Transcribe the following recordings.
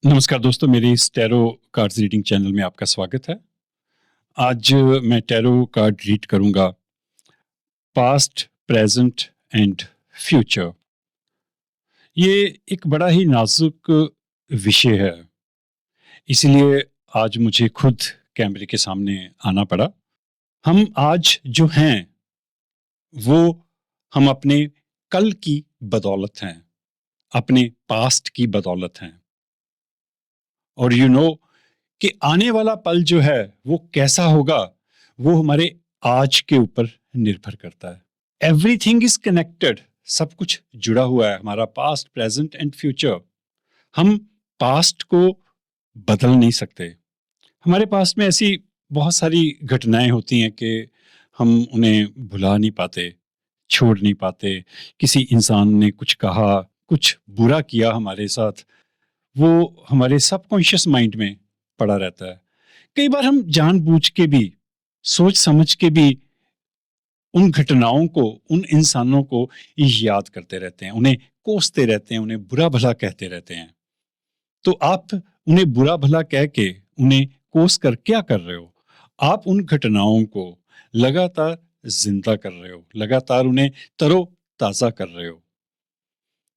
नमस्कार दोस्तों, मेरे इस टैरो कार्ड्स रीडिंग चैनल में आपका स्वागत है। आज मैं टैरो कार्ड रीड करूंगा पास्ट, प्रेजेंट एंड फ्यूचर। ये एक बड़ा ही नाजुक विषय है, इसलिए आज मुझे खुद कैमरे के सामने आना पड़ा। हम आज जो हैं वो हम अपने कल की बदौलत हैं, अपने पास्ट की बदौलत हैं। और कि आने वाला पल जो है वो कैसा होगा, वो हमारे आज के ऊपर निर्भर करता है। एवरीथिंग इज कनेक्टेड, सब कुछ जुड़ा हुआ है, हमारा पास्ट, प्रेजेंट एंड फ्यूचर। हम पास्ट को बदल नहीं सकते। हमारे पास में ऐसी बहुत सारी घटनाएं होती हैं कि हम उन्हें भुला नहीं पाते, छोड़ नहीं पाते। किसी इंसान ने कुछ कहा, कुछ बुरा किया हमारे साथ, वो हमारे सबकॉन्शियस माइंड में पड़ा रहता है। कई बार हम जानबूझ के भी, सोच समझ के भी उन घटनाओं को, उन इंसानों को याद करते रहते हैं, उन्हें कोसते रहते हैं, उन्हें बुरा भला कहते रहते हैं। तो आप उन्हें बुरा भला कह के, उन्हें कोस कर क्या कर रहे हो? आप उन घटनाओं को लगातार जिंदा कर रहे हो, लगातार उन्हें तरो-ताजा कर रहे हो।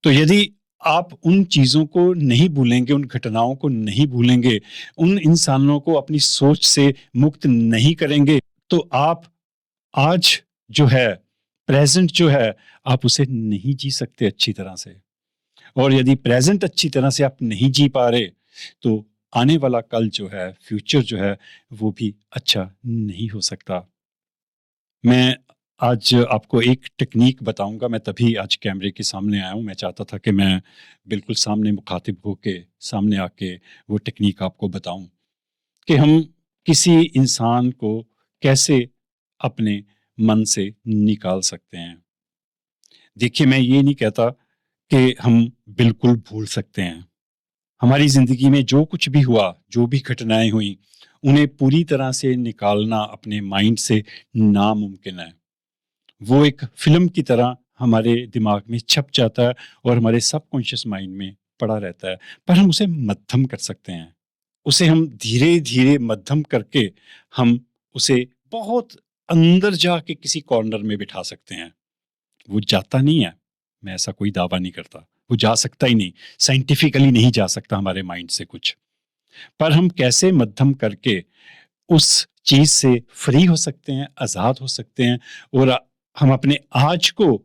तो यदि आप उन चीज़ों को नहीं भूलेंगे, उन घटनाओं को नहीं भूलेंगे, उन इंसानों को अपनी सोच से मुक्त नहीं करेंगे, तो आप आज जो है, प्रेज़ेंट जो है, आप उसे नहीं जी सकते अच्छी तरह से। और यदि प्रेज़ेंट अच्छी तरह से आप नहीं जी पा रहे, तो आने वाला कल जो है, फ्यूचर जो है, वो भी अच्छा नहीं हो सकता। मैं आज आपको एक टेक्नीक बताऊँगा, मैं तभी आज कैमरे के सामने आया हूँ। मैं चाहता था कि मैं बिल्कुल सामने मुखातिब होके, सामने आके वो टेक्नीक आपको बताऊँ कि हम किसी इंसान को कैसे अपने मन से निकाल सकते हैं। देखिए, मैं ये नहीं कहता कि हम बिल्कुल भूल सकते हैं। हमारी ज़िंदगी में जो कुछ भी हुआ, जो भी घटनाएँ हुईं, उन्हें पूरी तरह से निकालना अपने माइंड से नामुमकिन है। वो एक फ़िल्म की तरह हमारे दिमाग में छप जाता है और हमारे सबकॉन्शियस माइंड में पड़ा रहता है, पर हम उसे मद्धम कर सकते हैं। उसे हम धीरे-धीरे मद्धम करके हम उसे बहुत अंदर जाके किसी कॉर्नर में बिठा सकते हैं। वो जाता नहीं है, मैं ऐसा कोई दावा नहीं करता। वो जा सकता ही नहीं, साइंटिफिकली नहीं जा सकता हमारे माइंड से कुछ। पर हम कैसे मद्धम करके उस चीज़ से फ्री हो सकते हैं, आज़ाद हो सकते हैं और हम अपने आज को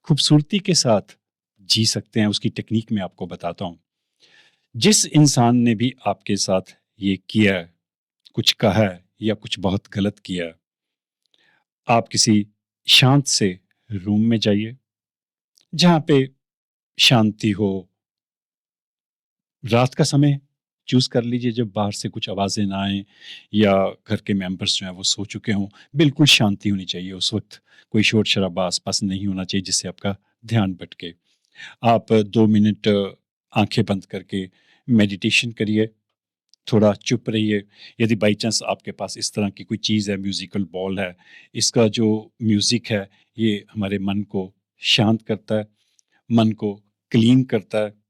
खूबसूरती के साथ जी सकते हैं, उसकी टेक्नीक मैं आपको बताता हूँ। जिस इंसान ने भी आपके साथ ये किया है, कुछ कहा है या कुछ बहुत गलत किया है, आप किसी शांत से रूम में जाइए, जहाँ पे शांति हो। रात का समय चूज़ कर लीजिए जब बाहर से कुछ आवाज़ें ना आएँ या घर के मेंबर्स जो हैं वो सो चुके हों। बिल्कुल शांति होनी चाहिए उस वक़्त, कोई शोर-शराबा आस-पास नहीं होना चाहिए जिससे आपका ध्यान भटके। आप 2 मिनट आँखें बंद करके मेडिटेशन करिए, थोड़ा चुप रहिए। यदि बाई चांस आपके पास इस तरह की कोई चीज़ है, म्यूज़िकल बॉल है, इसका जो म्यूज़िक है, ये हमारे मन को शांत करता है, मन को क्लीन करता है।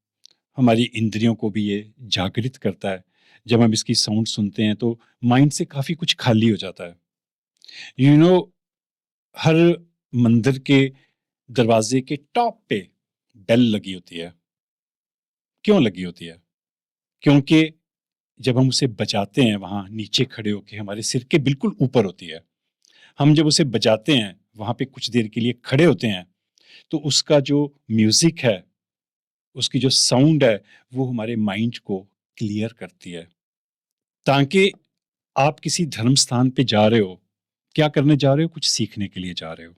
हमारी इंद्रियों को भी ये जागृत करता है। जब हम इसकी साउंड सुनते हैं तो माइंड से काफ़ी कुछ खाली हो जाता है। यू नो हर मंदिर के दरवाजे के टॉप पे बेल लगी होती है। क्यों लगी होती है? क्योंकि जब हम उसे बजाते हैं वहाँ नीचे खड़े होके, हमारे सिर के बिल्कुल ऊपर होती है। हम जब उसे बजाते हैं, वहाँ पे कुछ देर के लिए खड़े होते हैं, तो उसका जो म्यूज़िक है, उसकी जो साउंड है, वो हमारे माइंड को क्लियर करती है। ताकि आप किसी धर्म स्थान पे जा रहे हो, क्या करने जा रहे हो? कुछ सीखने के लिए जा रहे हो।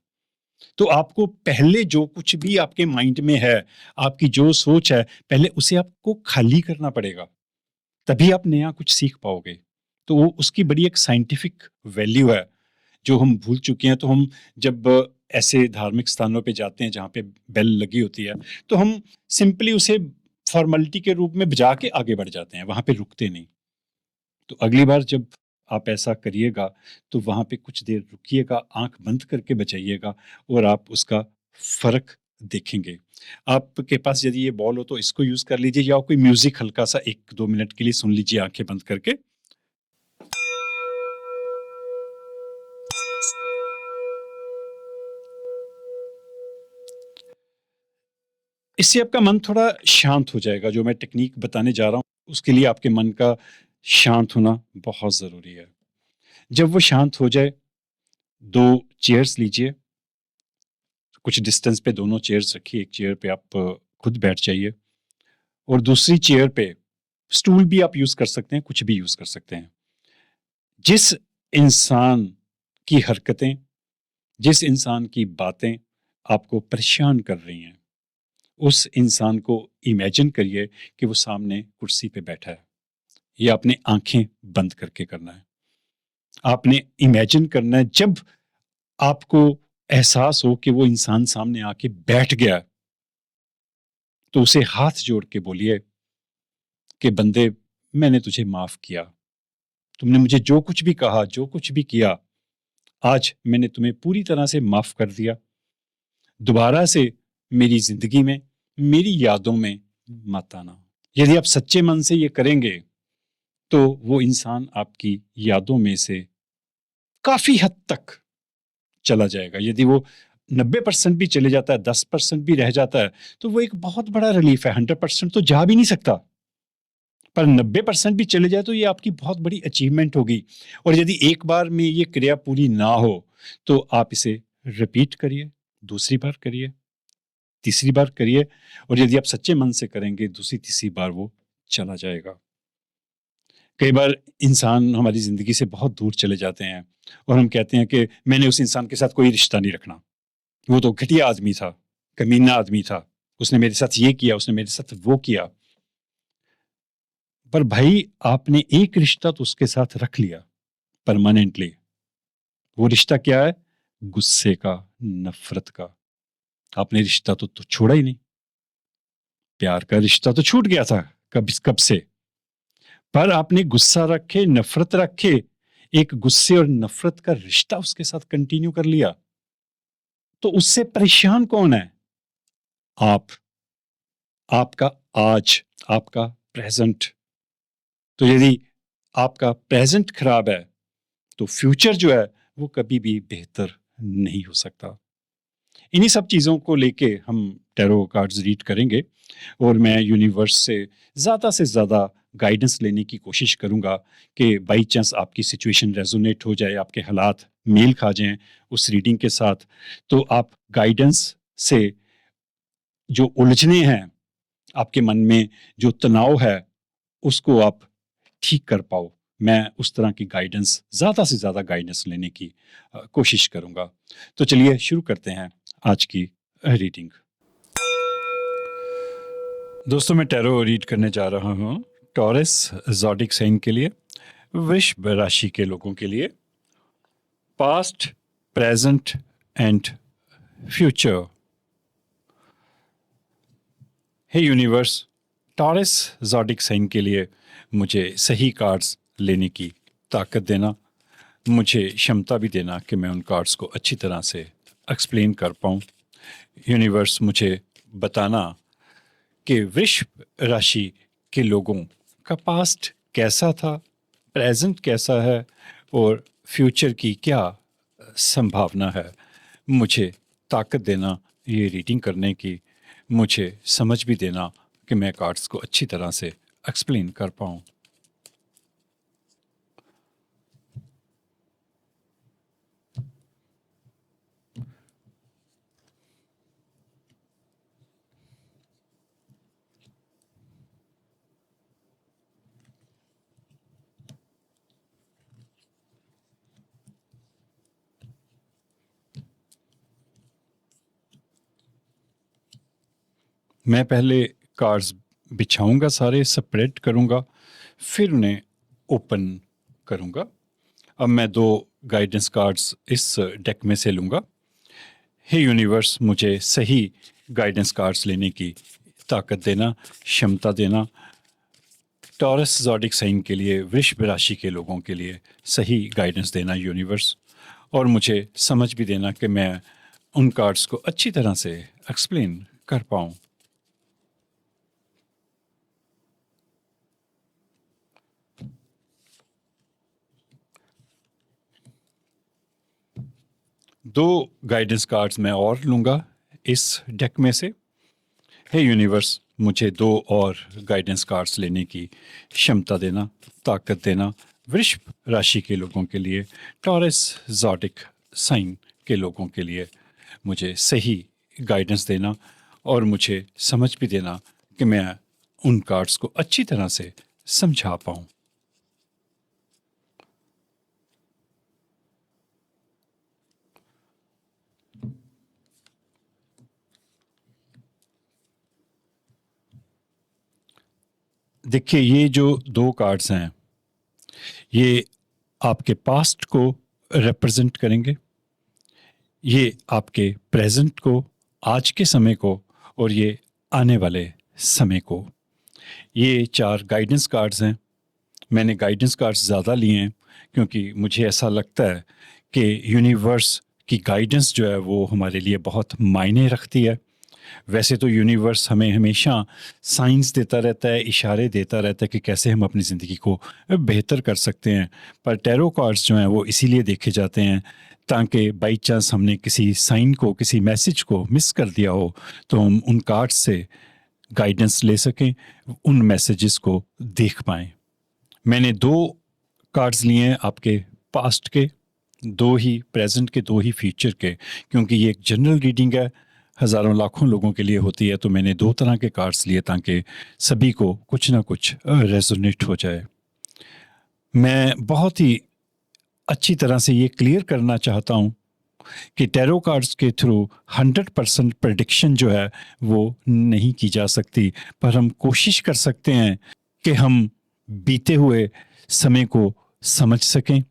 तो आपको पहले जो कुछ भी आपके माइंड में है, आपकी जो सोच है, पहले उसे आपको खाली करना पड़ेगा, तभी आप नया कुछ सीख पाओगे। तो वो उसकी बड़ी एक साइंटिफिक वैल्यू है, जो हम भूल चुके हैं। तो हम जब ऐसे धार्मिक स्थानों पे जाते हैं, जहाँ पे बेल लगी होती है, तो हम सिंपली उसे फ़ॉर्मेलिटी के रूप में बजा के आगे बढ़ जाते हैं, वहाँ पे रुकते नहीं। तो अगली बार जब आप ऐसा करिएगा, तो वहाँ पे कुछ देर रुकिएगा, आँख बंद करके बजाइएगा और आप उसका फ़र्क देखेंगे। आपके पास यदि ये बॉल हो तो इसको यूज कर लीजिए, या कोई म्यूजिक हल्का सा 1-2 मिनट के लिए सुन लीजिए आंखें बंद करके। इससे आपका मन थोड़ा शांत हो जाएगा। जो मैं टेक्निक बताने जा रहा हूँ, उसके लिए आपके मन का शांत होना बहुत ज़रूरी है। जब वो शांत हो जाए, 2 चेयर्स लीजिए, कुछ डिस्टेंस पे दोनों चेयर्स रखिए। एक चेयर पे आप खुद बैठ जाइए और दूसरी चेयर पे स्टूल भी आप यूज़ कर सकते हैं, कुछ भी यूज़ कर सकते हैं। जिस इंसान की हरकतें, जिस इंसान की बातें आपको परेशान कर रही हैं, उस इंसान को इमेजिन करिए कि वो सामने कुर्सी पे बैठा है। ये आपने आंखें बंद करके करना है। आपने इमेजिन करना है, जब आपको एहसास हो कि वो इंसान सामने आके बैठ गया, तो उसे हाथ जोड़ के बोलिए कि बंदे, मैंने तुझे माफ किया। तुमने मुझे जो कुछ भी कहा, जो कुछ भी किया, आज मैंने तुम्हें पूरी तरह से माफ कर दिया। दोबारा से मेरी जिंदगी में, मेरी यादों में मत आना। यदि आप सच्चे मन से ये करेंगे, तो वो इंसान आपकी यादों में से काफी हद तक चला जाएगा। यदि वो 90% भी चले जाता है, 10% भी रह जाता है, तो वो एक बहुत बड़ा रिलीफ है। 100% तो जा भी नहीं सकता, पर 90% भी चले जाए तो ये आपकी बहुत बड़ी अचीवमेंट होगी। और यदि एक बार में ये क्रिया पूरी ना हो, तो आप इसे रिपीट करिए, दूसरी बार करिए, तीसरी बार करिए, और यदि आप सच्चे मन से करेंगे, दूसरी तीसरी बार वो चला जाएगा। कई बार इंसान हमारी ज़िंदगी से बहुत दूर चले जाते हैं और हम कहते हैं कि मैंने उस इंसान के साथ कोई रिश्ता नहीं रखना। वो तो घटिया आदमी था, कमीना आदमी था, उसने मेरे साथ ये किया, उसने मेरे साथ वो किया। पर भाई, आपने एक रिश्ता तो उसके साथ रख लिया परमानेंटली। वो रिश्ता क्या है? गुस्से का, नफ़रत का। आपने रिश्ता तो छोड़ा ही नहीं। प्यार का रिश्ता तो छूट गया था कब से। पर आपने गुस्सा रखे, नफ़रत रखे, एक गुस्से और नफ़रत का रिश्ता उसके साथ कंटिन्यू कर लिया। तो उससे परेशान कौन है? आप। आपका आज, आपका प्रेज़ेंट। तो यदि आपका प्रेज़ेंट खराब है, तो फ्यूचर जो है वो कभी भी बेहतर नहीं हो सकता। इन्हीं सब चीज़ों को लेके हम टैरो कार्ड्स रीड करेंगे, और मैं यूनिवर्स से ज़्यादा गाइडेंस लेने की कोशिश करूँगा कि बाई चांस आपकी सिचुएशन रेजोनेट हो जाए, आपके हालात मेल खा जाएँ उस रीडिंग के साथ, तो आप गाइडेंस से जो उलझने हैं, आपके मन में जो तनाव है, उसको आप ठीक कर पाओ। मैं उस तरह की गाइडेंस, ज़्यादा से ज़्यादा गाइडेंस लेने की कोशिश करूँगा। तो चलिए शुरू करते हैं आज की रीडिंग। दोस्तों, मैं टैरो रीड करने जा रहा हूँ टॉरस ज़ोडिक साइन के लिए, वृषभ राशि के लोगों के लिए, past, present and future. Hey universe, Taurus zodiac sign के लिए मुझे सही कार्ड्स लेने की ताकत देना, मुझे क्षमता भी देना कि मैं उन कार्ड्स को अच्छी तरह से एक्सप्लेन कर पाऊँ। यूनिवर्स, मुझे बताना कि वृषभ राशि के लोगों का पास्ट कैसा था, प्रेजेंट कैसा है, और फ्यूचर की क्या संभावना है। मुझे ताकत देना ये रीडिंग करने की, मुझे समझ भी देना कि मैं कार्ड्स को अच्छी तरह से एक्सप्लेन कर पाऊँ। मैं पहले कार्ड्स बिछाऊंगा, सारे स्प्रेड करूंगा, फिर उन्हें ओपन करूंगा। अब मैं 2 गाइडेंस कार्ड्स इस डेक में से लूंगा। हे यूनिवर्स, मुझे सही गाइडेंस कार्ड्स लेने की ताकत देना, क्षमता देना। टॉरस ज़ोडिक साइन के लिए, वृषभ राशि के लोगों के लिए सही गाइडेंस देना यूनिवर्स, और मुझे समझ भी देना कि मैं उन कार्ड्स को अच्छी तरह से एक्सप्लेन कर पाऊं। दो गाइडेंस कार्ड्स मैं और लूंगा इस डेक में से। हे यूनिवर्स, मुझे दो और गाइडेंस कार्ड्स लेने की क्षमता देना, ताकत देना। वृषभ राशि के लोगों के लिए, टॉरस ज़ोडिक साइन के लोगों के लिए मुझे सही गाइडेंस देना और मुझे समझ भी देना कि मैं उन कार्ड्स को अच्छी तरह से समझा पाऊँ। देखिए, ये जो दो कार्ड्स हैं ये आपके पास्ट को रिप्रेजेंट करेंगे, ये आपके प्रेजेंट को, आज के समय को, और ये आने वाले समय को। ये चार गाइडेंस कार्ड्स हैं। मैंने गाइडेंस कार्ड्स ज़्यादा लिए हैं क्योंकि मुझे ऐसा लगता है कि यूनिवर्स की गाइडेंस जो है वो हमारे लिए बहुत मायने रखती है। वैसे तो यूनिवर्स हमें हमेशा साइंस देता रहता है, इशारे देता रहता है कि कैसे हम अपनी ज़िंदगी को बेहतर कर सकते हैं, पर टैरो कार्ड्स जो हैं वो इसीलिए देखे जाते हैं ताकि बाई चांस हमने किसी साइन को, किसी मैसेज को मिस कर दिया हो तो हम उन कार्ड्स से गाइडेंस ले सकें, उन मैसेजेस को देख पाएँ। मैंने दो कार्ड्स लिए हैं आपके पास्ट के, दो ही प्रेजेंट के, दो ही फ्यूचर के, क्योंकि ये एक जनरल रीडिंग है, हज़ारों लाखों लोगों के लिए होती है। तो मैंने दो तरह के कार्ड्स लिए ताकि सभी को कुछ ना कुछ रेजोनेट हो जाए। मैं बहुत ही अच्छी तरह से ये क्लियर करना चाहता हूँ कि टैरो कार्ड्स के थ्रू 100% प्रेडिक्शन जो है वो नहीं की जा सकती, पर हम कोशिश कर सकते हैं कि हम बीते हुए समय को समझ सकें,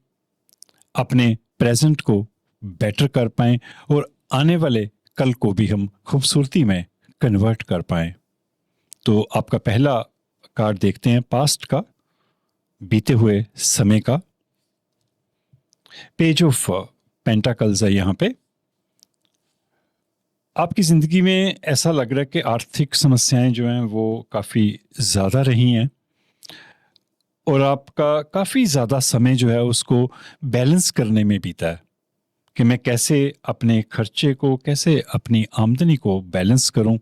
अपने प्रेजेंट को बेटर कर पाएं और आने वाले कल को भी हम खूबसूरती में कन्वर्ट कर पाएं। तो आपका पहला कार्ड देखते हैं, पास्ट का, बीते हुए समय का। पेज ऑफ पेंटाकल्स है यहाँ पे। आपकी ज़िंदगी में ऐसा लग रहा है कि आर्थिक समस्याएं जो हैं वो काफ़ी ज़्यादा रही हैं और आपका काफ़ी ज़्यादा समय जो है उसको बैलेंस करने में बीता है कि मैं कैसे अपने खर्चे को, कैसे अपनी आमदनी को बैलेंस करूं,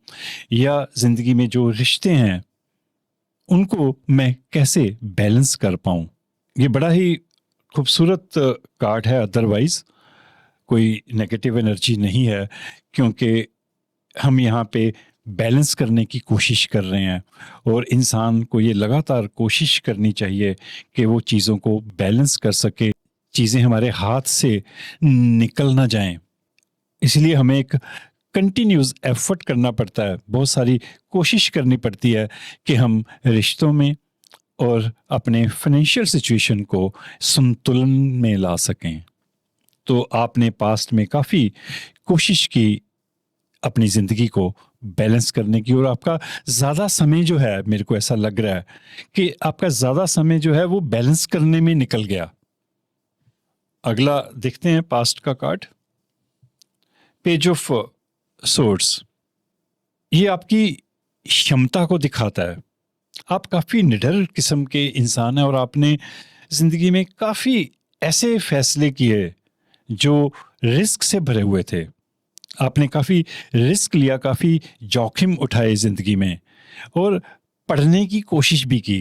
या ज़िंदगी में जो रिश्ते हैं उनको मैं कैसे बैलेंस कर पाऊं। ये बड़ा ही खूबसूरत कार्ड है, अदरवाइज कोई नेगेटिव एनर्जी नहीं है, क्योंकि हम यहाँ पे बैलेंस करने की कोशिश कर रहे हैं और इंसान को ये लगातार कोशिश करनी चाहिए कि वो चीज़ों को बैलेंस कर सके, चीज़ें हमारे हाथ से निकल ना जाएं। इसलिए हमें एक कंटिन्यूस एफर्ट करना पड़ता है, बहुत सारी कोशिश करनी पड़ती है कि हम रिश्तों में और अपने फाइनेंशियल सिचुएशन को संतुलन में ला सकें। तो आपने पास्ट में काफ़ी कोशिश की अपनी ज़िंदगी को बैलेंस करने की, और आपका ज़्यादा समय जो है, मेरे को ऐसा लग रहा है कि आपका ज़्यादा समय जो है वो बैलेंस करने में निकल गया। अगला देखते हैं पास्ट का कार्ड, पेज ऑफ सोर्ड्स। ये आपकी क्षमता को दिखाता है। आप काफ़ी निडर किस्म के इंसान हैं और आपने ज़िंदगी में काफ़ी ऐसे फैसले किए जो रिस्क से भरे हुए थे। आपने काफ़ी रिस्क लिया, काफ़ी जोखिम उठाए ज़िंदगी में, और पढ़ने की कोशिश भी की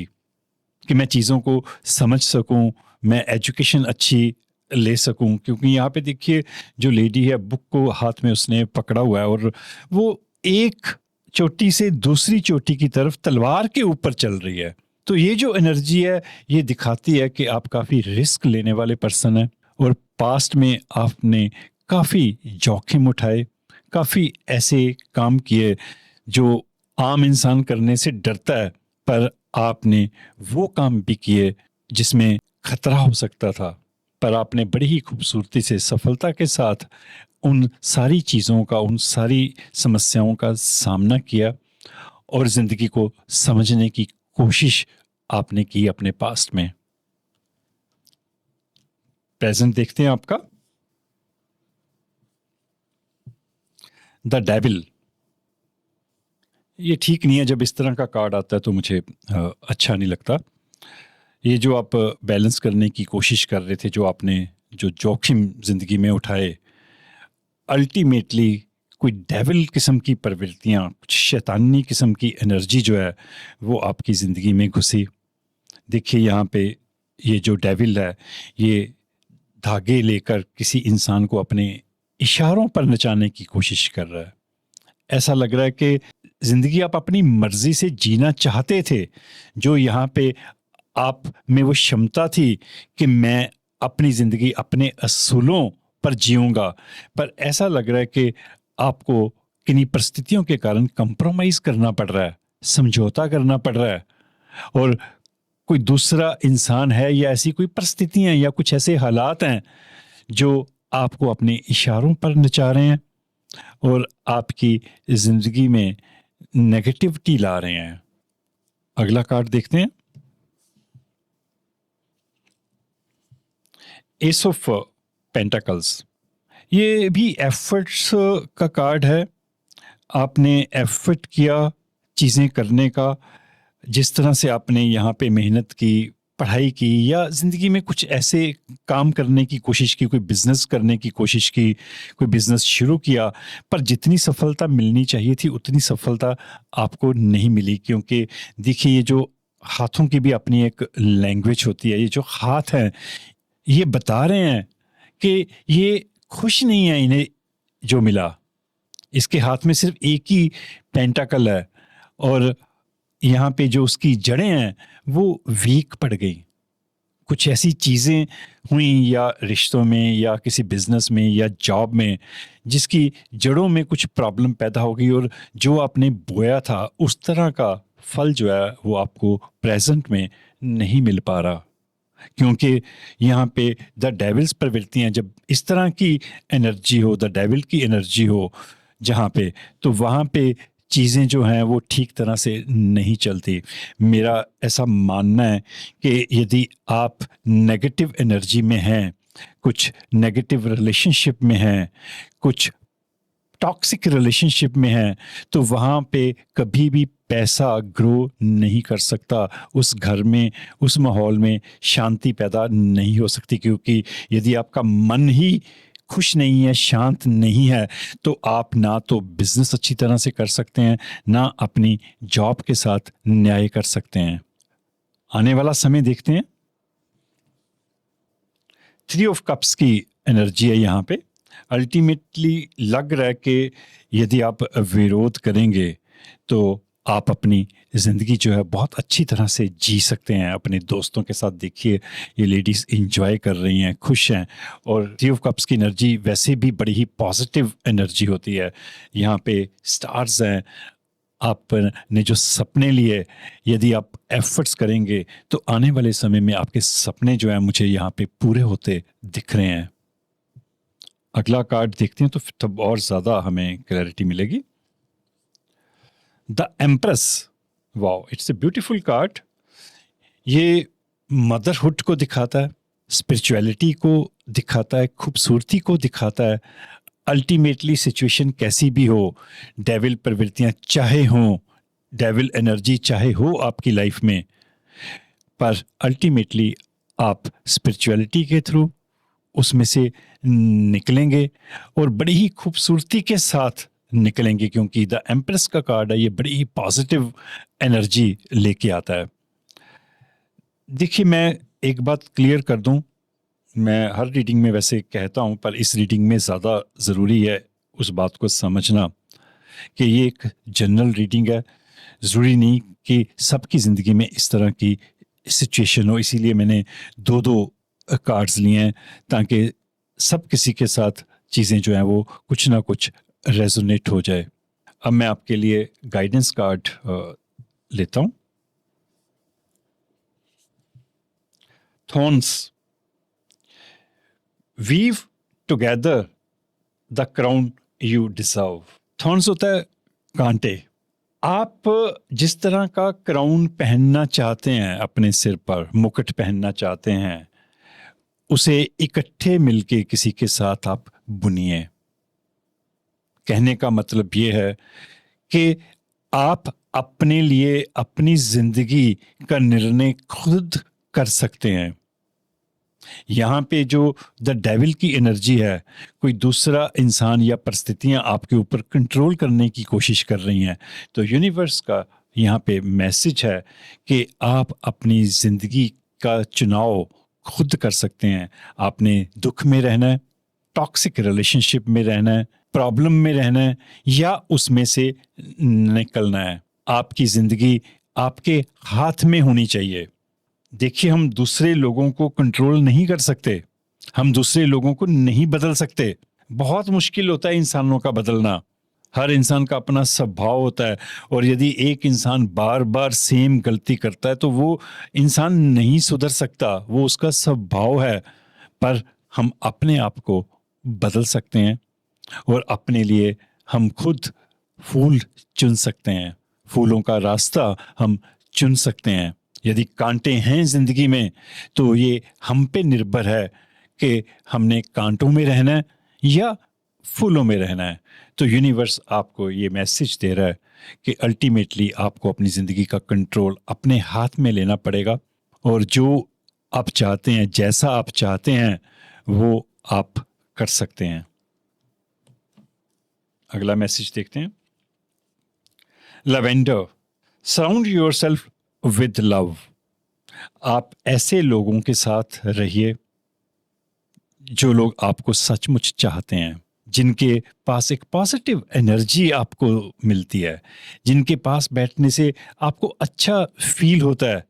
कि मैं चीज़ों को समझ सकूं, मैं एजुकेशन अच्छी ले सकूं। क्योंकि यहाँ पे देखिए, जो लेडी है बुक को हाथ में उसने पकड़ा हुआ है और वो एक चोटी से दूसरी चोटी की तरफ तलवार के ऊपर चल रही है। तो ये जो एनर्जी है ये दिखाती है कि आप काफ़ी रिस्क लेने वाले पर्सन हैं और पास्ट में आपने काफ़ी जोखिम उठाए, काफ़ी ऐसे काम किए जो आम इंसान करने से डरता है, पर आपने वो काम भी किए जिसमें खतरा हो सकता था, पर आपने बड़ी ही खूबसूरती से, सफलता के साथ उन सारी चीज़ों का, उन सारी समस्याओं का सामना किया और ज़िंदगी को समझने की कोशिश आपने की अपने पास्ट में। प्रेजेंट देखते हैं आपका, द डेविल। ये ठीक नहीं है। जब इस तरह का कार्ड आता है तो मुझे अच्छा नहीं लगता। ये जो आप बैलेंस करने की कोशिश कर रहे थे, जो आपने जो जोखिम ज़िंदगी में उठाए, अल्टीमेटली कोई डेविल किस्म की प्रवृत्तियाँ, कुछ शैतानी किस्म की एनर्जी जो है वो आपकी ज़िंदगी में घुसी। देखिए यहाँ पे ये जो डेविल है, ये धागे लेकर किसी इंसान को अपने इशारों पर नचाने की कोशिश कर रहा है। ऐसा लग रहा है कि ज़िंदगी आप अपनी मर्ज़ी से जीना चाहते थे, जो यहाँ पे आप में वो क्षमता थी कि मैं अपनी ज़िंदगी अपने असूलों पर जीऊँगा, पर ऐसा लग रहा है कि आपको किन्हीं परिस्थितियों के कारण कंप्रोमाइज़ करना पड़ रहा है, समझौता करना पड़ रहा है। और कोई दूसरा इंसान है या ऐसी कोई परिस्थितियाँ या कुछ ऐसे हालात हैं जो आपको अपने इशारों पर नचा रहे हैं और आपकी ज़िंदगी में नेगेटिविटी ला रहे हैं। अगला कार्ड देखते हैं। S of pentacles. ये भी एफर्ट्स का कार्ड है। आपने एफर्ट किया चीज़ें करने का, जिस तरह से आपने यहाँ पे मेहनत की, पढ़ाई की, या ज़िंदगी में कुछ ऐसे काम करने की कोशिश की, कोई बिज़नेस करने की कोशिश की, कोई बिज़नेस शुरू किया, पर जितनी सफलता मिलनी चाहिए थी उतनी सफलता आपको नहीं मिली। क्योंकि देखिए ये जो हाथों की भी अपनी एक लैंग्वेज होती है। ये जो हाथ हैं ये बता रहे हैं कि ये खुश नहीं है इन्हें जो मिला। इसके हाथ में सिर्फ एक ही पेंटाकल है और यहाँ पे जो उसकी जड़ें हैं वो वीक पड़ गई। कुछ ऐसी चीज़ें हुई या रिश्तों में या किसी बिजनेस में या जॉब में जिसकी जड़ों में कुछ प्रॉब्लम पैदा हो गई, और जो आपने बोया था उस तरह का फल जो है वो आपको प्रेजेंट में नहीं मिल पा रहा। क्योंकि यहाँ पे द डेविल्स प्रवृत्तियाँ, जब इस तरह की एनर्जी हो, द डेविल की एनर्जी हो जहाँ पे, तो वहाँ पे चीज़ें जो हैं वो ठीक तरह से नहीं चलती। मेरा ऐसा मानना है कि यदि आप नेगेटिव एनर्जी में हैं, कुछ नेगेटिव रिलेशनशिप में हैं, कुछ टॉक्सिक रिलेशनशिप में हैं, तो वहाँ पे कभी भी पैसा ग्रो नहीं कर सकता। उस घर में, उस माहौल में शांति पैदा नहीं हो सकती। क्योंकि यदि आपका मन ही खुश नहीं है, शांत नहीं है, तो आप ना तो बिजनेस अच्छी तरह से कर सकते हैं, ना अपनी जॉब के साथ न्याय कर सकते हैं। आने वाला समय देखते हैं। 3 ऑफ कप्स की एनर्जी है यहाँ पे। अल्टीमेटली लग रहा है कि यदि आप विरोध करेंगे तो आप अपनी ज़िंदगी जो है बहुत अच्छी तरह से जी सकते हैं। अपने दोस्तों के साथ देखिए ये लेडीज़ इंजॉय कर रही हैं, खुश हैं। और 3 ऑफ कप्स की एनर्जी वैसे भी बड़ी ही पॉजिटिव एनर्जी होती है। यहाँ पे स्टार्स हैं। आपने जो सपने लिए, यदि आप एफर्ट्स करेंगे तो आने वाले समय में आपके सपने जो हैं मुझे यहाँ पे पूरे होते दिख रहे हैं। अगला कार्ड देखते हैं तो फिर तब और ज़्यादा हमें क्लैरिटी मिलेगी। The empress. Wow, it's a beautiful card. ये मदरहुड को दिखाता है, स्पिरिचुअलिटी को दिखाता है, खूबसूरती को दिखाता है। अल्टीमेटली सिचुएशन कैसी भी हो, डेविल प्रवृत्तियां चाहे हों, डेविल एनर्जी चाहे हो आपकी लाइफ में, पर अल्टीमेटली आप स्पिरिचुअलिटी के थ्रू उसमें से निकलेंगे और बड़ी ही खूबसूरती के साथ निकलेंगे। क्योंकि द एम्प्रेस का कार्ड है, ये बड़ी ही पॉजिटिव एनर्जी लेके आता है। देखिए मैं एक बात क्लियर कर दूं, मैं हर रीडिंग में वैसे कहता हूं, पर इस रीडिंग में ज़्यादा ज़रूरी है उस बात को समझना कि ये एक जनरल रीडिंग है। ज़रूरी नहीं कि सबकी ज़िंदगी में इस तरह की सिचुएशन हो, इसीलिए मैंने दो दो कार्ड्स लिए हैं ताकि सब किसी के साथ चीज़ें जो हैं वो कुछ ना कुछ रेजोनेट हो जाए। अब मैं आपके लिए गाइडेंस कार्ड लेता हूँ। Thorns. Weave together the crown you deserve. Thorns होता है कांटे। आप जिस तरह का क्राउन पहनना चाहते हैं, अपने सिर पर मुकुट पहनना चाहते हैं, उसे इकट्ठे मिलके किसी के साथ आप बुनिए। कहने का मतलब ये है कि आप अपने लिए अपनी जिंदगी का निर्णय खुद कर सकते हैं। यहाँ पे जो द डेविल की एनर्जी है, कोई दूसरा इंसान या परिस्थितियाँ आपके ऊपर कंट्रोल करने की कोशिश कर रही हैं, तो यूनिवर्स का यहाँ पे मैसेज है कि आप अपनी ज़िंदगी का चुनाव खुद कर सकते हैं। आपने दुख में रहना है, टॉक्सिक रिलेशनशिप में रहना है, प्रॉब्लम में रहना है, या उसमें से निकलना है। आपकी ज़िंदगी आपके हाथ में होनी चाहिए। देखिए, हम दूसरे लोगों को कंट्रोल नहीं कर सकते, हम दूसरे लोगों को नहीं बदल सकते। बहुत मुश्किल होता है इंसानों का बदलना। हर इंसान का अपना स्वभाव होता है, और यदि एक इंसान बार बार सेम गलती करता है तो वो इंसान नहीं सुधर सकता, वो उसका स्वभाव है। पर हम अपने आप को बदल सकते हैं, और अपने लिए हम खुद फूल चुन सकते हैं, फूलों का रास्ता हम चुन सकते हैं। यदि कांटे हैं जिंदगी में, तो ये हम पे निर्भर है कि हमने कांटों में रहना है या फूलों में रहना है। तो यूनिवर्स आपको ये मैसेज दे रहा है कि अल्टीमेटली आपको अपनी ज़िंदगी का कंट्रोल अपने हाथ में लेना पड़ेगा, और जो आप चाहते हैं, जैसा आप चाहते हैं, वो आप कर सकते हैं। अगला मैसेज देखते हैं। Lavender, surround yourself with love. आप ऐसे लोगों के साथ रहिए जो लोग आपको सचमुच चाहते हैं, जिनके पास एक पॉजिटिव एनर्जी आपको मिलती है, जिनके पास बैठने से आपको अच्छा फील होता है।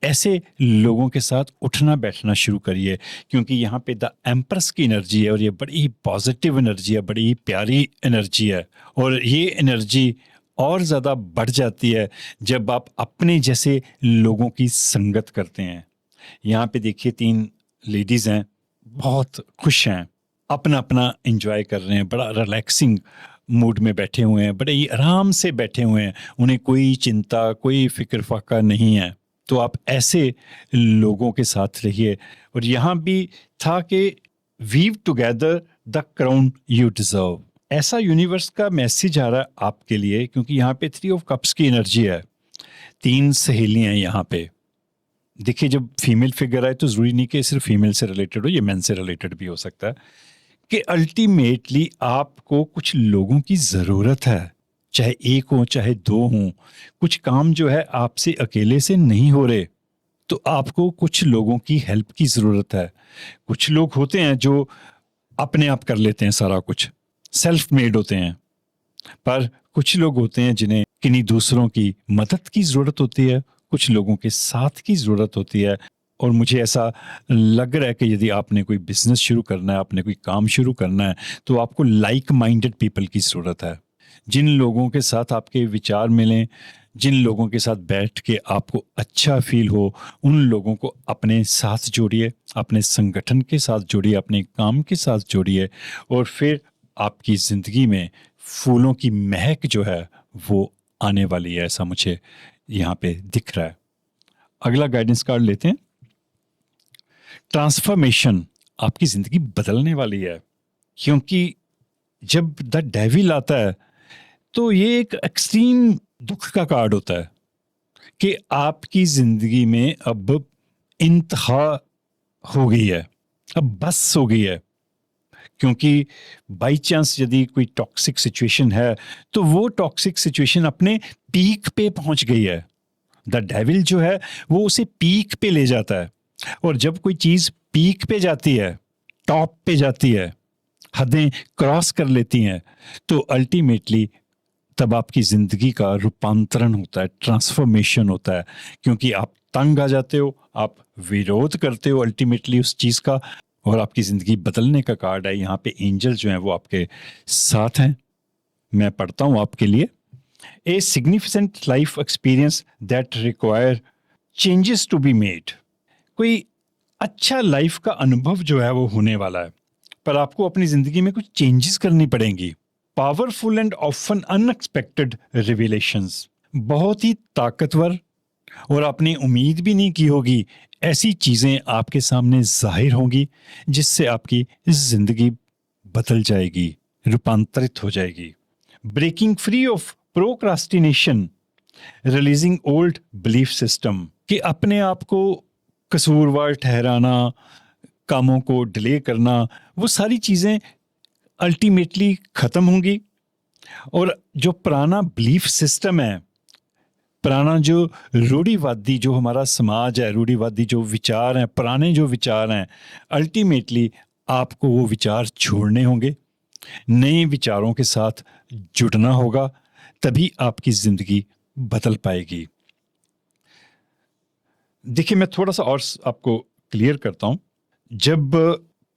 ऐसे लोगों के साथ उठना बैठना शुरू करिए, क्योंकि यहाँ पे द एम्प्रेस की एनर्जी है, और ये बड़ी ही पॉजिटिव एनर्जी है, बड़ी ही प्यारी एनर्जी है। और ये एनर्जी और ज़्यादा बढ़ जाती है जब आप अपने जैसे लोगों की संगत करते हैं। यहाँ पे देखिए 3 लेडीज़ हैं, बहुत खुश हैं, अपना अपना एंजॉय कर रहे हैं, बड़ा रिलैक्सिंग मूड में बैठे हुए हैं, बड़े ही आराम से बैठे हुए हैं, उन्हें कोई चिंता, कोई फिक्र फाका नहीं है। तो आप ऐसे लोगों के साथ रहिए। और यहाँ भी था कि weave together the crown you deserve. ऐसा यूनिवर्स का मैसेज आ रहा है आपके लिए, क्योंकि यहाँ पे 3 ऑफ कप्स की एनर्जी है। 3 सहेलियां यहाँ पे। देखिए, जब फीमेल फिगर आए तो जरूरी नहीं कि सिर्फ फीमेल से रिलेटेड हो, ये मेन से रिलेटेड भी हो सकता है। कि अल्टीमेटली आपको कुछ लोगों की ज़रूरत है, चाहे 1 हो चाहे 2 हों। कुछ काम जो है आपसे अकेले से नहीं हो रहे, तो आपको कुछ लोगों की हेल्प की ज़रूरत है। कुछ लोग होते हैं जो अपने आप कर लेते हैं सारा कुछ, सेल्फ मेड होते हैं। पर कुछ लोग होते हैं जिन्हें किन्हीं दूसरों की मदद की ज़रूरत होती है, कुछ लोगों के साथ की ज़रूरत होती है। और मुझे ऐसा लग रहा है कि यदि आपने कोई बिजनेस शुरू करना है, आपने कोई काम शुरू करना है, तो आपको लाइक माइंडेड पीपल की ज़रूरत है। जिन लोगों के साथ आपके विचार मिलें, जिन लोगों के साथ बैठ के आपको अच्छा फील हो, उन लोगों को अपने साथ जोड़िए, अपने संगठन के साथ जोड़िए, अपने काम के साथ जोड़िए, और फिर आपकी ज़िंदगी में फूलों की महक जो है वो आने वाली है। ऐसा मुझे यहाँ पे दिख रहा है। अगला गाइडेंस कार्ड लेते हैं। ट्रांसफॉर्मेशन, आपकी ज़िंदगी बदलने वाली है, क्योंकि जब द डेविल आता है तो ये एक एक्सट्रीम दुख का कार्ड होता है कि आपकी ज़िंदगी में अब इंतहा हो गई है, अब बस हो गई है। क्योंकि बाई चांस यदि कोई टॉक्सिक सिचुएशन है, तो वो टॉक्सिक सिचुएशन अपने पीक पे पहुंच गई है। द डेविल जो है वो उसे पीक पे ले जाता है, और जब कोई चीज़ पीक पे जाती है, टॉप पे जाती है, हदें क्रॉस कर लेती हैं, तो अल्टीमेटली तब आपकी ज़िंदगी का रूपांतरण होता है, ट्रांसफॉर्मेशन होता है। क्योंकि आप तंग आ जाते हो, आप विरोध करते हो अल्टीमेटली उस चीज़ का, और आपकी ज़िंदगी बदलने का कार्ड है। यहाँ पे एंजल जो हैं वो आपके साथ हैं। मैं पढ़ता हूँ आपके लिए। A significant life experience that require changes to be made. कोई अच्छा लाइफ का अनुभव जो है वो होने वाला है, पर आपको अपनी ज़िंदगी में कुछ चेंजेस करनी पड़ेंगी। पावरफुल एंड ऑफन अनएक्सपेक्टेड रिविलेशंस, बहुत ही ताकतवर और आपने उम्मीद भी नहीं की होगी ऐसी चीज़ें आपके सामने जाहिर होंगी, जिससे आपकी ज़िंदगी बदल जाएगी, रूपांतरित हो जाएगी। Breaking free of procrastination, releasing old belief system, कि अपने आप को कसूरवार ठहराना, कामों को डिले करना, वो सारी चीज़ें अल्टीमेटली ख़त्म होंगी। और जो पुराना बिलीफ सिस्टम है, पुराना जो रूढ़िवादी जो हमारा समाज है, रूढ़िवादी जो विचार हैं, पुराने जो विचार हैं, अल्टीमेटली आपको वो विचार छोड़ने होंगे, नए विचारों के साथ जुड़ना होगा, तभी आपकी ज़िंदगी बदल पाएगी। देखिए, मैं थोड़ा सा और आपको क्लियर करता हूँ। जब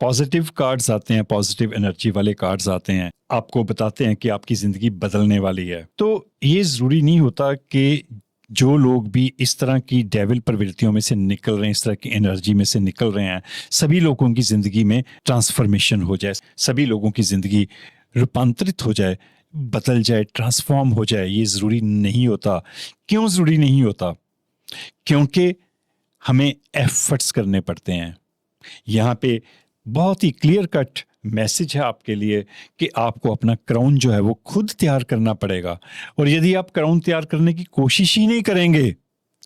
पॉजिटिव कार्ड्स आते हैं, पॉजिटिव एनर्जी वाले कार्ड्स आते हैं, आपको बताते हैं कि आपकी ज़िंदगी बदलने वाली है, तो ये ज़रूरी नहीं होता कि जो लोग भी इस तरह की डेविल प्रवृत्तियों में से निकल रहे हैं, इस तरह की एनर्जी में से निकल रहे हैं, सभी लोगों की ज़िंदगी में ट्रांसफॉर्मेशन हो जाए, सभी लोगों की ज़िंदगी रूपांतरित हो जाए, बदल जाए, ट्रांसफॉर्म हो जाए। ये ज़रूरी नहीं होता। क्यों ज़रूरी नहीं होता? क्योंकि हमें एफर्ट्स करने पड़ते हैं। यहाँ पे बहुत ही क्लियर कट मैसेज है आपके लिए कि आपको अपना क्राउन जो है वो खुद तैयार करना पड़ेगा। और यदि आप क्राउन तैयार करने की कोशिश ही नहीं करेंगे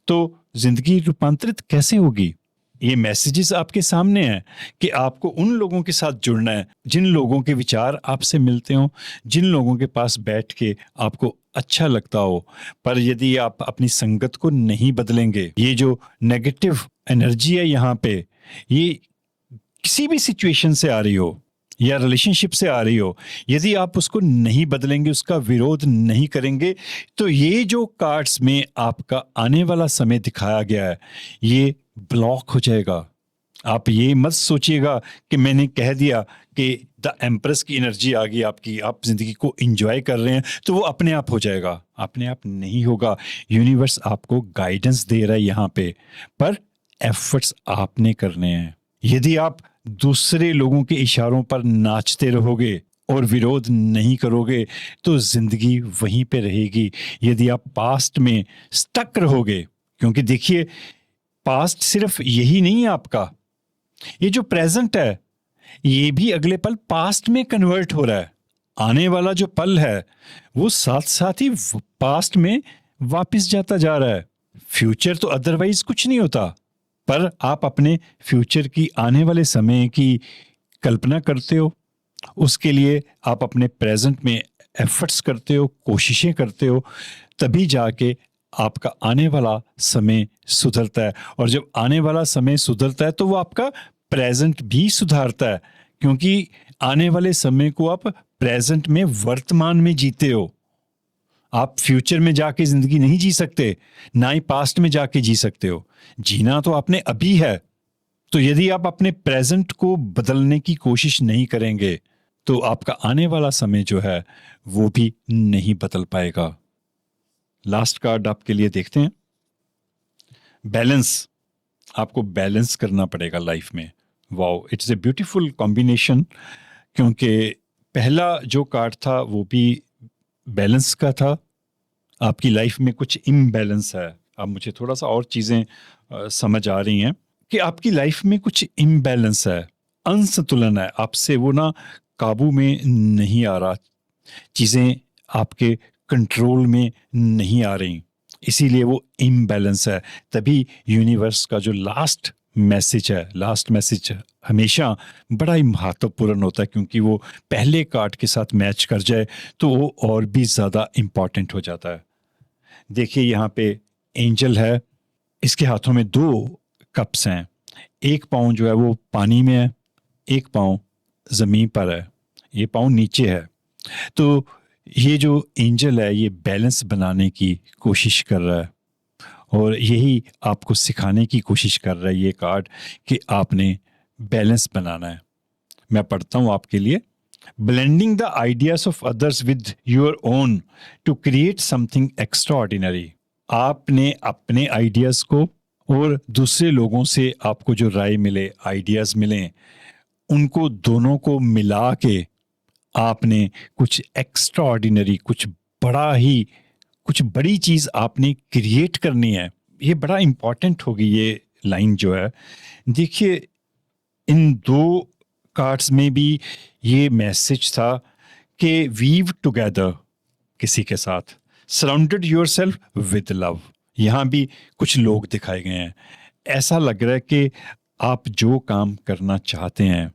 तो जिंदगी रूपांतरित कैसे होगी? ये मैसेजेस आपके सामने हैं कि आपको उन लोगों के साथ जुड़ना है जिन लोगों के विचार आपसे मिलते हो, जिन लोगों के पास बैठ के आपको अच्छा लगता हो। पर यदि आप अपनी संगत को नहीं बदलेंगे, ये जो नेगेटिव एनर्जी है यहाँ पे, ये किसी भी सिचुएशन से आ रही हो या रिलेशनशिप से आ रही हो, यदि आप उसको नहीं बदलेंगे, उसका विरोध नहीं करेंगे, तो ये जो कार्ड्स में आपका आने वाला समय दिखाया गया है, ये ब्लॉक हो जाएगा। आप ये मत सोचिएगा कि मैंने कह दिया कि द एम्प्रेस की एनर्जी आ गई आपकी, आप जिंदगी को एंजॉय कर रहे हैं तो वो अपने आप हो जाएगा। अपने आप नहीं होगा। यूनिवर्स आपको गाइडेंस दे रहा है यहाँ पे, पर एफर्ट्स आपने करने हैं। यदि आप दूसरे लोगों के इशारों पर नाचते रहोगे और विरोध नहीं करोगे तो जिंदगी वहीं पे रहेगी। यदि आप पास्ट में स्टक रहोगे, क्योंकि देखिए पास्ट सिर्फ यही नहीं है आपका, ये जो प्रेजेंट है ये भी अगले पल पास्ट में कन्वर्ट हो रहा है। आने वाला जो पल है वो साथ साथ ही पास्ट में वापस जाता जा रहा है। फ्यूचर तो अदरवाइज कुछ नहीं होता, पर आप अपने फ्यूचर की, आने वाले समय की कल्पना करते हो, उसके लिए आप अपने प्रेजेंट में एफर्ट्स करते हो, कोशिशें करते हो, तभी जाके आपका आने वाला समय सुधरता है। और जब आने वाला समय सुधरता है तो वो आपका प्रेजेंट भी सुधारता है, क्योंकि आने वाले समय को आप प्रेजेंट में, वर्तमान में जीते हो। आप फ्यूचर में जाके जिंदगी नहीं जी सकते, ना ही पास्ट में जाके जी सकते हो। जीना तो आपने अभी है। तो यदि आप अपने प्रेजेंट को बदलने की कोशिश नहीं करेंगे तो आपका आने वाला समय जो है वो भी नहीं बदल पाएगा। लास्ट कार्ड आपके लिए देखते हैं। बैलेंस, आपको बैलेंस करना पड़ेगा लाइफ में। Wow, it's a beautiful combination, क्योंकि पहला जो कार्ड था वो भी बैलेंस का था। आपकी लाइफ में कुछ इम्बैलेंस है। अब मुझे थोड़ा सा और चीज़ें समझ आ रही हैं कि आपकी लाइफ में कुछ इम्बैलेंस है, असंतुलन है, आपसे वो ना काबू में नहीं आ रहा, चीज़ें आपके कंट्रोल में नहीं आ रही, इसीलिए वो इम्बैलेंस है। तभी यूनिवर्स का जो लास्ट मैसेज है, लास्ट मैसेज हमेशा बड़ा ही महत्वपूर्ण होता है, क्योंकि वो पहले कार्ड के साथ मैच कर जाए तो वो और भी ज़्यादा इम्पॉर्टेंट हो जाता है। देखिए यहाँ पे एंजल है, इसके हाथों में 2 कप्स हैं। एक पाँव जो है वो पानी में है, एक पाँव ज़मीन पर है, ये पाँव नीचे है। तो ये जो एंजल है ये बैलेंस बनाने की कोशिश कर रहा है और यही आपको सिखाने की कोशिश कर रहा है ये कार्ड कि आपने बैलेंस बनाना है। मैं पढ़ता हूँ आपके लिए। Blending the ideas of others with your own to create something extraordinary. आपने अपने आइडियाज को और दूसरे लोगों से आपको जो राय मिले, आइडियाज मिले, उनको दोनों को मिला के आपने कुछ एक्स्ट्राऑर्डिनरी, कुछ बड़ा ही, कुछ बड़ी चीज आपने क्रिएट करनी है। ये बड़ा इंपॉर्टेंट होगी ये लाइन जो है। देखिए इन 2 कार्ड्स में भी ये मैसेज था कि वीव टुगेदर, किसी के साथ सराउंडेड योरसेल्फ विद लव। यहाँ भी कुछ लोग दिखाए गए हैं। ऐसा लग रहा है कि आप जो काम करना चाहते हैं,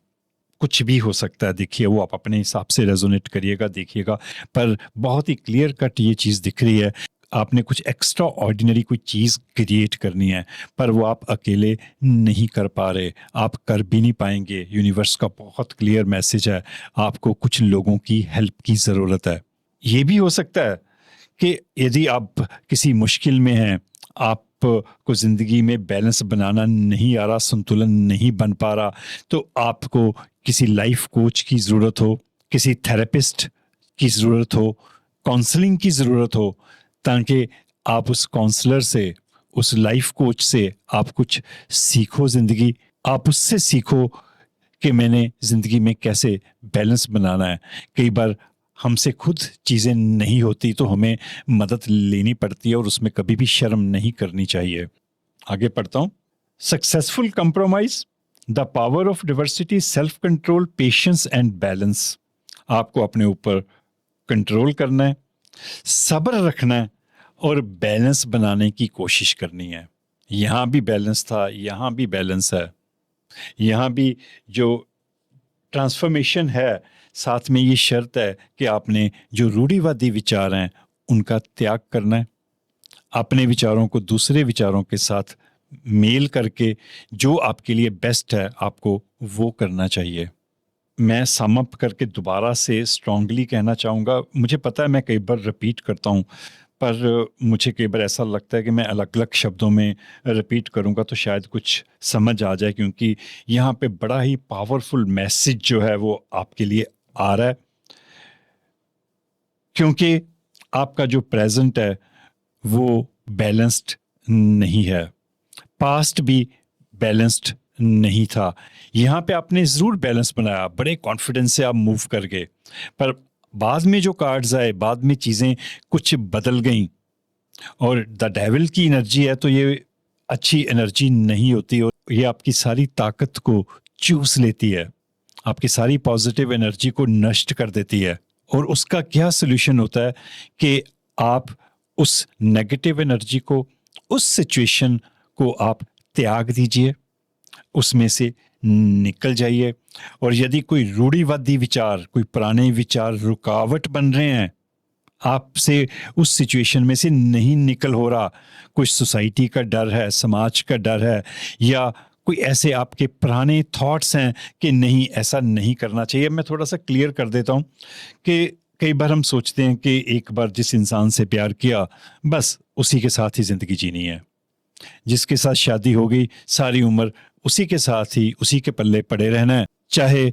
कुछ भी हो सकता है, देखिए वो आप अपने हिसाब से रेजोनेट करिएगा, देखिएगा, पर बहुत ही क्लियर कट ये चीज़ दिख रही है। आपने कुछ एक्स्ट्रा ऑर्डिनरी कोई चीज़ क्रिएट करनी है, पर वो आप अकेले नहीं कर पा रहे, आप कर भी नहीं पाएंगे। यूनिवर्स का बहुत क्लियर मैसेज है, आपको कुछ लोगों की हेल्प की ज़रूरत है। ये भी हो सकता है कि यदि आप किसी मुश्किल में हैं, आप को ज़िंदगी में बैलेंस बनाना नहीं आ रहा, संतुलन नहीं बन पा रहा, तो आपको किसी लाइफ कोच की ज़रूरत हो, किसी थेरेपिस्ट की ज़रूरत हो, काउंसलिंग की ज़रूरत हो, ताकि आप उस काउंसलर से, उस लाइफ कोच से आप कुछ सीखो ज़िंदगी, आप उससे सीखो कि मैंने ज़िंदगी में कैसे बैलेंस बनाना है। कई बार हमसे खुद चीज़ें नहीं होती तो हमें मदद लेनी पड़ती है, और उसमें कभी भी शर्म नहीं करनी चाहिए। आगे पढ़ता हूँ। Successful compromise, the power of diversity, self control, patience and balance. आपको अपने ऊपर कंट्रोल करना है, सब्र रखना है, और बैलेंस बनाने की कोशिश करनी है। यहाँ भी बैलेंस था, यहाँ भी बैलेंस है। यहाँ भी जो ट्रांसफॉर्मेशन है, साथ में ये शर्त है कि आपने जो रूढ़िवादी विचार हैं उनका त्याग करना है, अपने विचारों को दूसरे विचारों के साथ मेल करके जो आपके लिए बेस्ट है आपको वो करना चाहिए। मैं सम अप करके दोबारा से स्ट्रांगली कहना चाहूँगा, मुझे पता है मैं कई बार रिपीट करता हूँ, पर मुझे कई बार ऐसा लगता है कि मैं अलग अलग शब्दों में रिपीट करूँगा तो शायद कुछ समझ आ जाए, क्योंकि यहाँ पे बड़ा ही पावरफुल मैसेज जो है वो आपके लिए आ रहा है। क्योंकि आपका जो प्रेजेंट है वो बैलेंस्ड नहीं है, पास्ट भी बैलेंस्ड नहीं था। यहाँ पे आपने ज़रूर बैलेंस बनाया, बड़े कॉन्फिडेंस से आप मूव कर गए, पर बाद में जो कार्ड्स आए, बाद में चीज़ें कुछ बदल गईं, और द डेविल की एनर्जी है तो ये अच्छी एनर्जी नहीं होती, और ये आपकी सारी ताकत को चूस लेती है, आपकी सारी पॉजिटिव एनर्जी को नष्ट कर देती है। और उसका क्या सोल्यूशन होता है कि आप उस नेगेटिव एनर्जी को, उस सिचुएशन को आप त्याग दीजिए, उसमें से निकल जाइए। और यदि कोई रूढ़िवादी विचार, कोई पुराने विचार रुकावट बन रहे हैं, आपसे उस सिचुएशन में से नहीं निकल हो रहा, कुछ सोसाइटी का डर है, समाज का डर है, या कोई ऐसे आपके पुराने थॉट्स हैं कि नहीं ऐसा नहीं करना चाहिए। मैं थोड़ा सा क्लियर कर देता हूँ कि कई बार हम सोचते हैं कि एक बार जिस इंसान से प्यार किया बस उसी के साथ ही ज़िंदगी जीनी है, जिसके साथ शादी हो गई सारी उम्र उसी के साथ ही, उसी के पल्ले पड़े रहना है, चाहे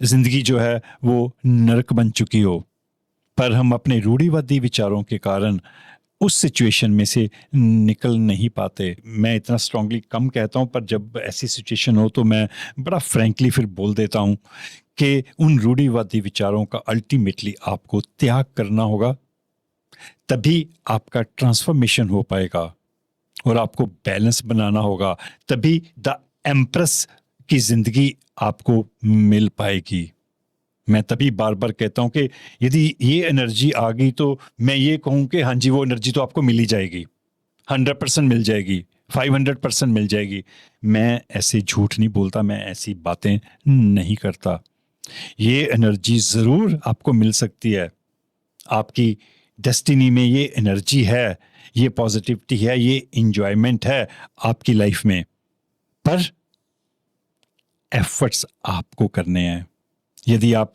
ज़िंदगी जो है वो नरक बन चुकी हो। पर हम अपने रूढ़िवादी विचारों के कारण उस सिचुएशन में से निकल नहीं पाते। मैं इतना स्ट्रांगली कम कहता हूँ, पर जब ऐसी सिचुएशन हो तो मैं बड़ा फ्रैंकली फिर बोल देता हूँ कि उन रूढ़िवादी विचारों का अल्टीमेटली आपको त्याग करना होगा, तभी आपका ट्रांसफॉर्मेशन हो पाएगा, और आपको बैलेंस बनाना होगा, तभी द एम्प्रेस की ज़िंदगी आपको मिल पाएगी। मैं तभी बार बार कहता हूँ कि यदि ये एनर्जी आ गई तो मैं ये कहूँ कि हाँ जी वो एनर्जी तो आपको मिल ही जाएगी, 100% मिल जाएगी, 500% मिल जाएगी। मैं ऐसे झूठ नहीं बोलता, मैं ऐसी बातें नहीं करता। ये एनर्जी ज़रूर आपको मिल सकती है, आपकी डेस्टिनी में ये एनर्जी है, ये पॉजिटिविटी है, ये इंजॉयमेंट है आपकी लाइफ में, पर एफर्ट्स आपको करने हैं। यदि आप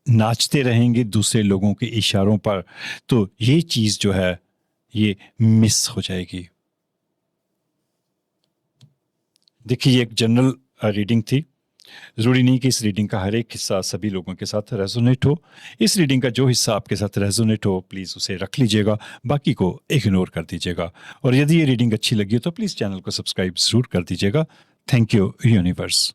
नाचते रहेंगे दूसरे लोगों के इशारों पर तो ये चीज़ जो है ये मिस हो जाएगी। देखिए ये एक जनरल रीडिंग थी, ज़रूरी नहीं कि इस रीडिंग का हर एक हिस्सा सभी लोगों के साथ रेजोनेट हो। इस रीडिंग का जो हिस्सा आपके साथ रेजोनेट हो प्लीज़ उसे रख लीजिएगा, बाकी को इग्नोर कर दीजिएगा। और यदि ये रीडिंग अच्छी लगी हो तो प्लीज़ चैनल को सब्सक्राइब ज़रूर कर दीजिएगा। Thank you universe.